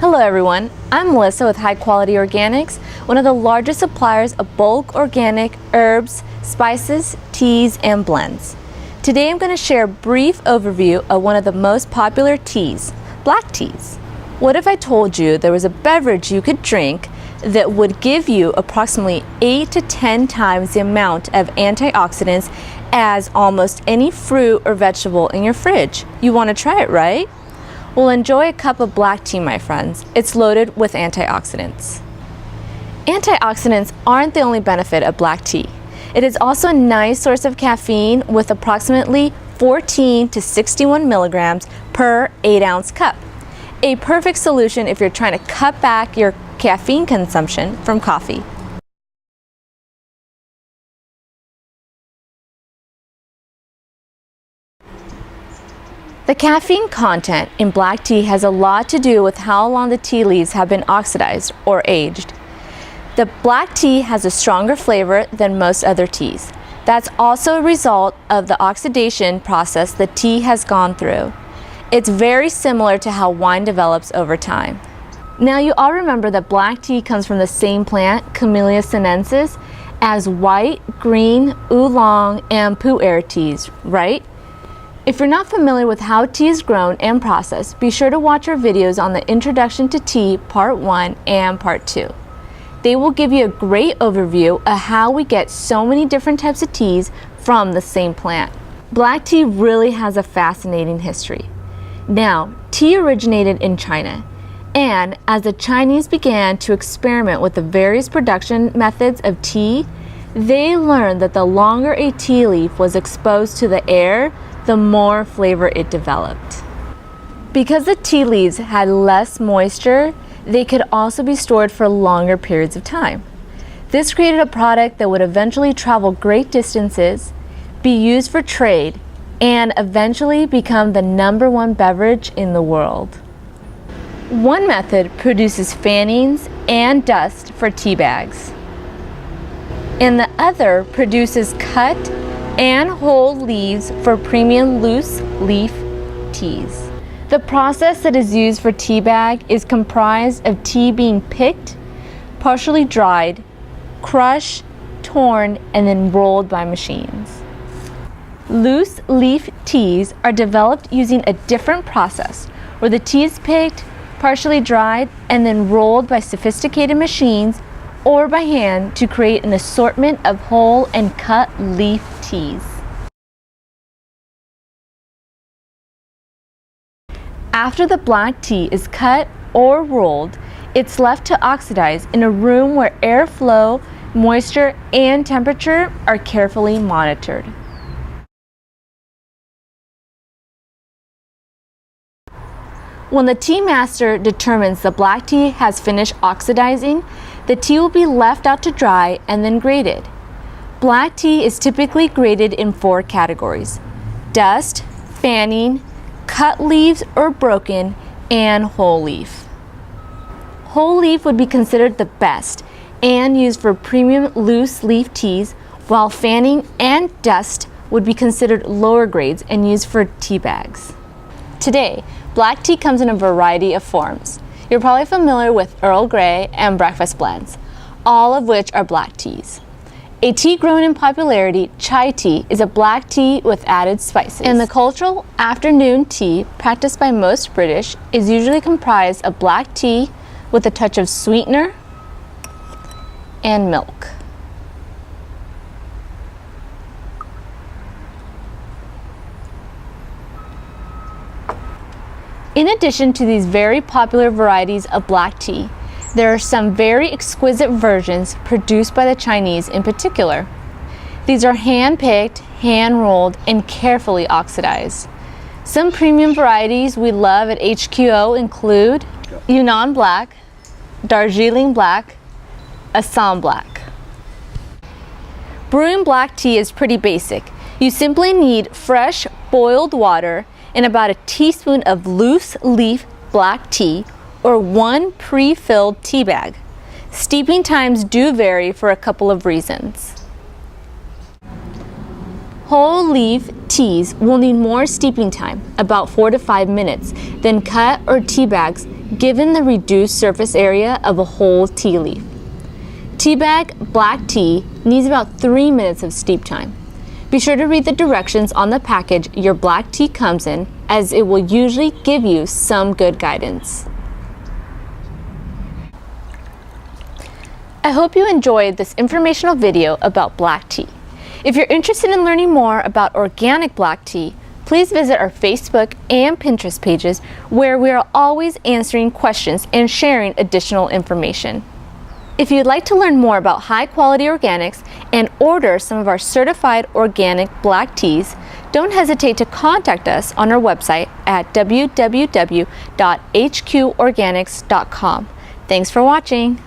Hello everyone, I'm Melissa with High Quality Organics, one of the largest suppliers of bulk organic herbs, spices, teas, and blends. Today I'm going to share a brief overview of one of the most popular teas, black teas. What if I told you there was a beverage you could drink that would give you approximately 8 to 10 times the amount of antioxidants as almost any fruit or vegetable in your fridge? You want to try it, right? Well, enjoy a cup of black tea, my friends. It's loaded with antioxidants. Antioxidants aren't the only benefit of black tea. It is also a nice source of caffeine with approximately 14 to 61 milligrams per 8-ounce cup. A perfect solution if you're trying to cut back your caffeine consumption from coffee. The caffeine content in black tea has a lot to do with how long the tea leaves have been oxidized or aged. The black tea has a stronger flavor than most other teas. That's also a result of the oxidation process the tea has gone through. It's very similar to how wine develops over time. Now you all remember that black tea comes from the same plant, Camellia sinensis, as white, green, oolong, and pu'er teas, right? If you're not familiar with how tea is grown and processed, be sure to watch our videos on the Introduction to Tea Part 1 and Part 2. They will give you a great overview of how we get so many different types of teas from the same plant. Black tea really has a fascinating history. Now, tea originated in China, and as the Chinese began to experiment with the various production methods of tea, they learned that the longer a tea leaf was exposed to the air, the more flavor it developed. Because the tea leaves had less moisture, they could also be stored for longer periods of time. This created a product that would eventually travel great distances, be used for trade, and eventually become the #1 beverage in the world. One method produces fannings and dust for tea bags, and the other produces cut and whole leaves for premium loose leaf teas. The process that is used for tea bag is comprised of tea being picked, partially dried, crushed, torn, and then rolled by machines. Loose leaf teas are developed using a different process where the tea is picked, partially dried, and then rolled by sophisticated machines or by hand to create an assortment of whole and cut leaf teas. After the black tea is cut or rolled, it's left to oxidize in a room where airflow, moisture, and temperature are carefully monitored. When the tea master determines the black tea has finished oxidizing, the tea will be left out to dry and then graded. Black tea is typically graded in 4 categories: dust, fanning, cut leaves or broken, and whole leaf. Whole leaf would be considered the best and used for premium loose leaf teas, while fanning and dust would be considered lower grades and used for tea bags. Today, black tea comes in a variety of forms. You're probably familiar with Earl Grey and breakfast blends, all of which are black teas. A tea grown in popularity, chai tea, is a black tea with added spices. And the cultural afternoon tea practiced by most British is usually comprised of black tea with a touch of sweetener and milk. In addition to these very popular varieties of black tea, there are some very exquisite versions produced by the Chinese in particular. These are hand-picked, hand-rolled, and carefully oxidized. Some premium varieties we love at HQO include Yunnan Black, Darjeeling Black, Assam Black. Brewing black tea is pretty basic. You simply need fresh boiled water and about a teaspoon of loose leaf black tea or 1 pre-filled tea bag. Steeping times do vary for a couple of reasons. Whole leaf teas will need more steeping time, about 4 to 5 minutes, than cut or tea bags given the reduced surface area of a whole tea leaf. Tea bag black tea needs about 3 minutes of steep time. Be sure to read the directions on the package your black tea comes in, as it will usually give you some good guidance. I hope you enjoyed this informational video about black tea. If you're interested in learning more about organic black tea, please visit our Facebook and Pinterest pages, where we are always answering questions and sharing additional information. If you'd like to learn more about high-quality organics and order some of our certified organic black teas, don't hesitate to contact us on our website at www.hqorganics.com. Thanks for watching.